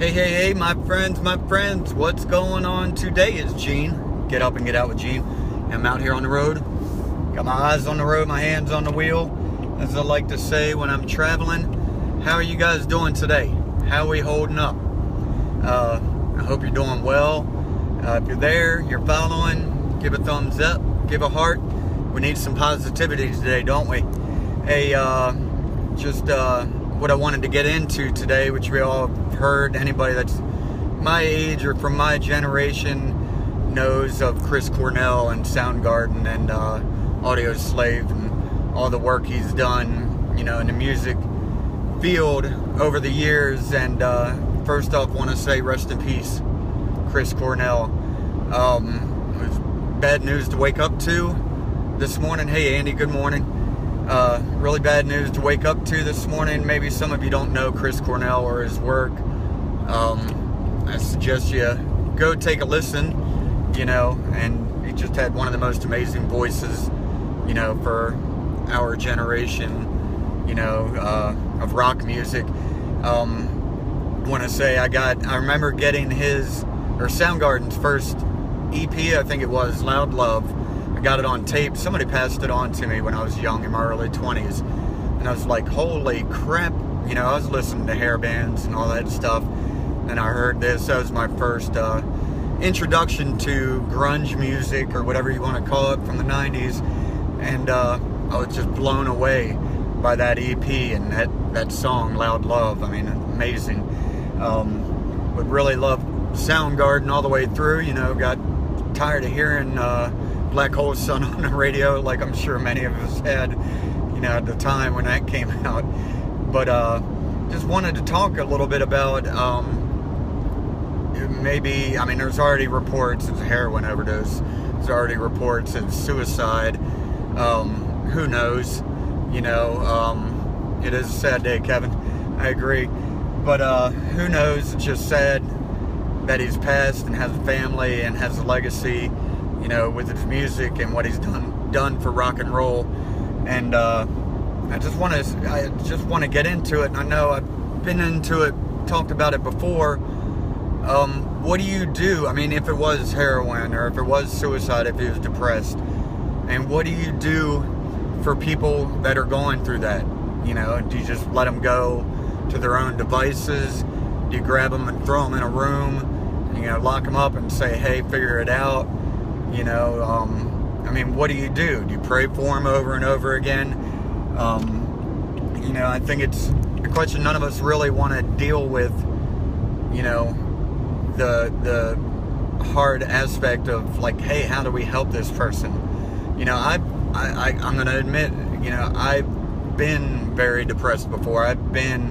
Hey, my friends, what's going on? Today is Gene. Get up and get out with Gene. I'm out here on the road. Got my eyes on the road, my hands on the wheel, as I like to say when I'm traveling. How are you guys doing today? How are we holding up? I hope you're doing well. If you're there, you're following, give a thumbs up, give a heart. We need some positivity today, don't we? Hey, what I wanted to get into today, which we all have heard, anybody that's my age or from my generation knows of Chris Cornell and Soundgarden and Audioslave and all the work he's done, in the music field over the years. And first off, want to say rest in peace, Chris Cornell. It was bad news to wake up to this morning. Hey, Andy, good morning. Really bad news to wake up to this morning. Maybe some of you don't know Chris Cornell or his work. I suggest you go take a listen, and he just had one of the most amazing voices, for our generation, of rock music. Want to say I remember getting Soundgarden's first EP, I think it was, Loud Love. Got it on tape. Somebody passed it on to me when I was young, in my early 20s, and I was like, holy crap, I was listening to hair bands and all that stuff, and I heard this. That was my first introduction to grunge music, or whatever you want to call it, from the 90s, and I was just blown away by that EP and that song, Loud Love. I mean, amazing. Would really love Soundgarden all the way through. Got tired of hearing Black Hole Sun on the radio, like I'm sure many of us had, at the time when that came out. But just wanted to talk a little bit about there's already reports of heroin overdose. There's already reports of suicide. Who knows? It is a sad day, Kevin. I agree. But who knows? It's just sad that he's passed and has a family and has a legacy, with his music and what he's done for rock and roll. And I just want to get into it. And I know I've been into it, talked about it before. What do you do? I mean, if it was heroin, or if it was suicide, if he was depressed, and what do you do for people that are going through that? Do you just let them go to their own devices? Do you grab them and throw them in a room, lock them up and say, hey, figure it out? What do? Do you pray for them over and over again? I think it's a question none of us really want to deal with, the hard aspect of, like, hey, how do we help this person? I'm going to admit, I've been very depressed before. I've been,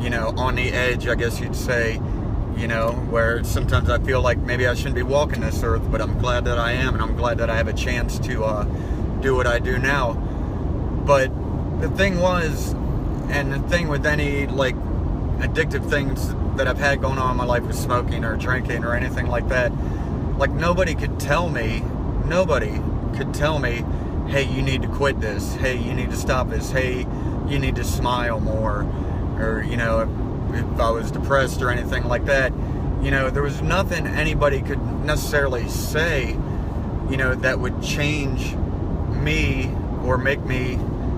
on the edge, I guess you'd say, where sometimes I feel like maybe I shouldn't be walking this earth, but I'm glad that I am, and I'm glad that I have a chance to do what I do now. But the thing was, and the thing with any, like, addictive things that I've had going on in my life with smoking or drinking or anything like that, like, nobody could tell me, hey, you need to quit this, hey, you need to stop this, hey, you need to smile more, or, if I was depressed or anything like that, there was nothing anybody could necessarily say, that would change me or make me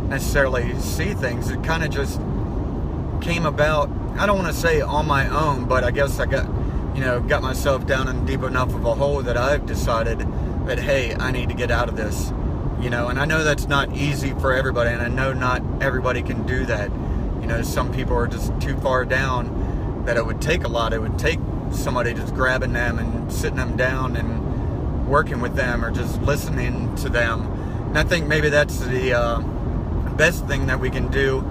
necessarily see things. It kind of just came about, I don't want to say on my own, but I guess I got myself down in deep enough of a hole that I've decided that, hey, I need to get out of this, and I know that's not easy for everybody, and I know not everybody can do that. Some people are just too far down that it would take a lot. It would take somebody just grabbing them and sitting them down and working with them, or just listening to them. And I think maybe that's the best thing that we can do,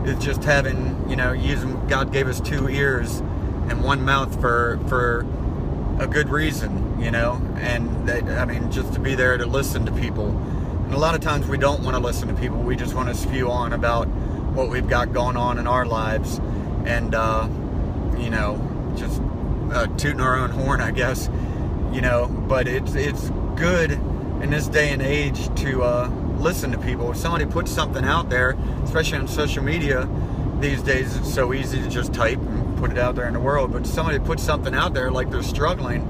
is just having, God gave us 2 ears and 1 mouth for a good reason, and just to be there to listen to people. And a lot of times we don't want to listen to people. We just want to spew on about what we've got going on in our lives, and just tooting our own horn, I guess, but it's good in this day and age to listen to people. If somebody puts something out there, especially on social media, these days it's so easy to just type and put it out there in the world, but somebody puts something out there like they're struggling,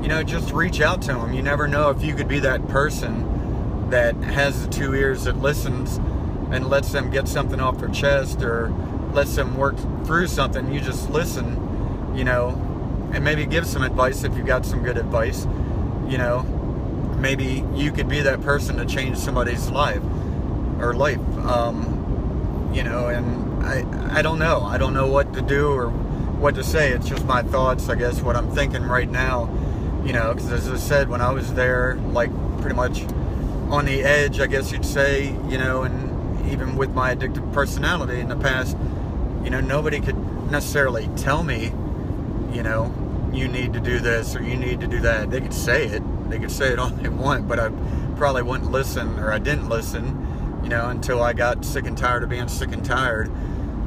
you know, just reach out to them. You never know if you could be that person that has the 2 ears that listens and lets them get something off their chest, or lets them work through something. You just listen, you know, and maybe give some advice if you got some good advice. You know, maybe you could be that person to change somebody's life. You know, and I don't know. I don't know what to do or what to say. It's just my thoughts, I guess, what I'm thinking right now. You know, because as I said, when I was there, like pretty much on the edge, I guess you'd say, you know, and even with my addictive personality in the past, you know, nobody could necessarily tell me, you know, you need to do this or you need to do that. They could say it. They could say it all they want, but I probably wouldn't listen, or I didn't listen, you know, until I got sick and tired of being sick and tired.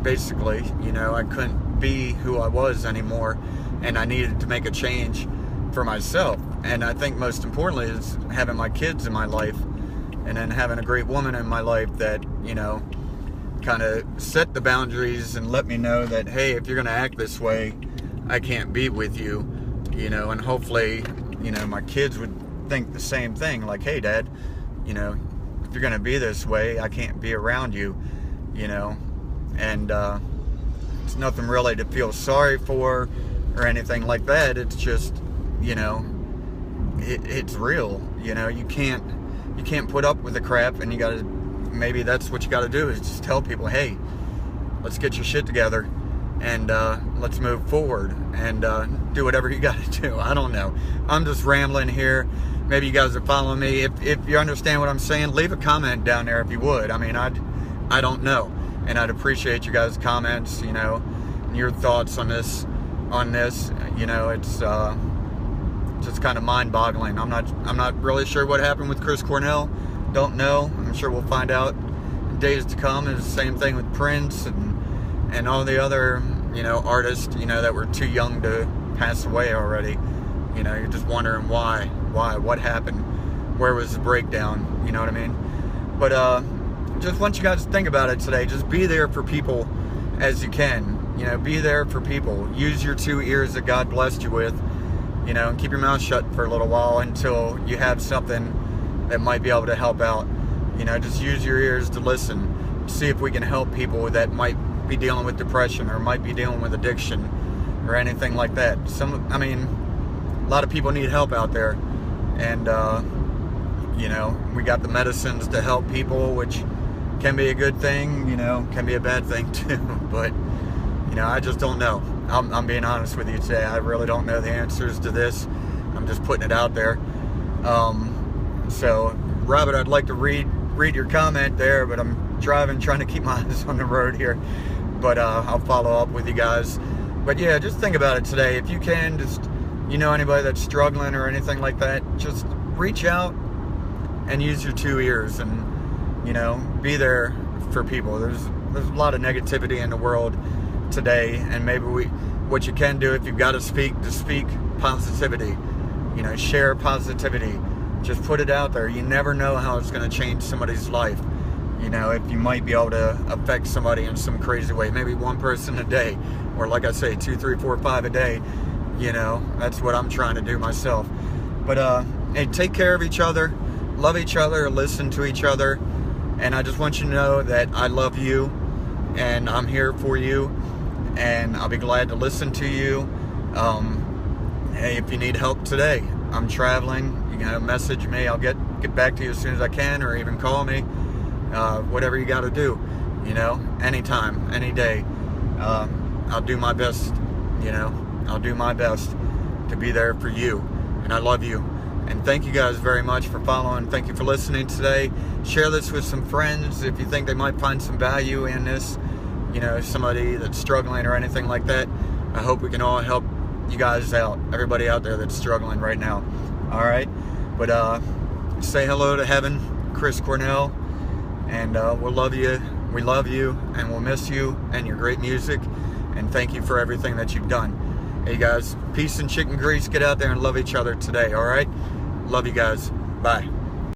Basically, you know, I couldn't be who I was anymore, and I needed to make a change for myself. And I think most importantly is having my kids in my life, and then having a great woman in my life that, you know, kind of set the boundaries and let me know that, hey, if you're going to act this way, I can't be with you, you know. And hopefully, you know, my kids would think the same thing, like, hey, Dad, you know, if you're going to be this way, I can't be around you, you know. And it's nothing really to feel sorry for or anything like that. It's just, you know, it's real. You know, you can't put up with the crap, and you got to, maybe that's what you got to do, is just tell people, hey, let's get your shit together and let's move forward and do whatever you got to do. I don't know. I'm just rambling here. Maybe you guys are following me. If you understand what I'm saying, leave a comment down there if you would. I mean, I don't know, and I'd appreciate you guys' comments, you know, and your thoughts on this. You know, it's just kind of mind-boggling. I'm not really sure what happened with Chris Cornell. Don't know. I'm sure we'll find out in days to come. It's the same thing with Prince and all the other, you know, artists, you know, that were too young to pass away already. You know, you're just wondering why, what happened, where was the breakdown, you know what I mean? But just want you guys to think about it today. Just be there for people as you can. You know, be there for people. Use your 2 ears that God blessed you with, you know, and keep your mouth shut for a little while until you have something that might be able to help out. You know, just use your ears to listen. See if we can help people that might be dealing with depression or might be dealing with addiction or anything like that. I mean, a lot of people need help out there, and you know, we got the medicines to help people, which can be a good thing, you know, can be a bad thing too. But you know, I just don't know. I'm being honest with you today. I really don't know the answers to this. I'm just putting it out there. So, Robert, I'd like to read your comment there, but I'm driving, trying to keep my eyes on the road here. But I'll follow up with you guys. But yeah, just think about it today. If you can, just, you know, anybody that's struggling or anything like that, just reach out and use your 2 ears, and, you know, be there for people. There's a lot of negativity in the world today, and maybe what you can do, if you've got to speak positivity. You know, share positivity. Just put it out there. You never know how it's going to change somebody's life. You know, if you might be able to affect somebody in some crazy way. Maybe one person a day, or like I say, 2, 3, 4, 5 a day. You know, that's what I'm trying to do myself. But hey, take care of each other, love each other, listen to each other, and I just want you to know that I love you, and I'm here for you, and I'll be glad to listen to you. Hey, if you need help today, I'm traveling. You can message me. I'll get back to you as soon as I can, or even call me. Whatever you got to do, you know, anytime, any day. I'll do my best, you know. I'll do my best to be there for you, and I love you. And thank you guys very much for following. Thank you for listening today. Share this with some friends if you think they might find some value in this. You know, somebody that's struggling or anything like that. I hope we can all help you guys out. Everybody out there that's struggling right now. All right, but say hello to heaven, Chris Cornell, and we'll love you. We love you, and we'll miss you and your great music. And thank you for everything that you've done. Hey guys, peace and chicken grease. Get out there and love each other today. All right, love you guys. Bye.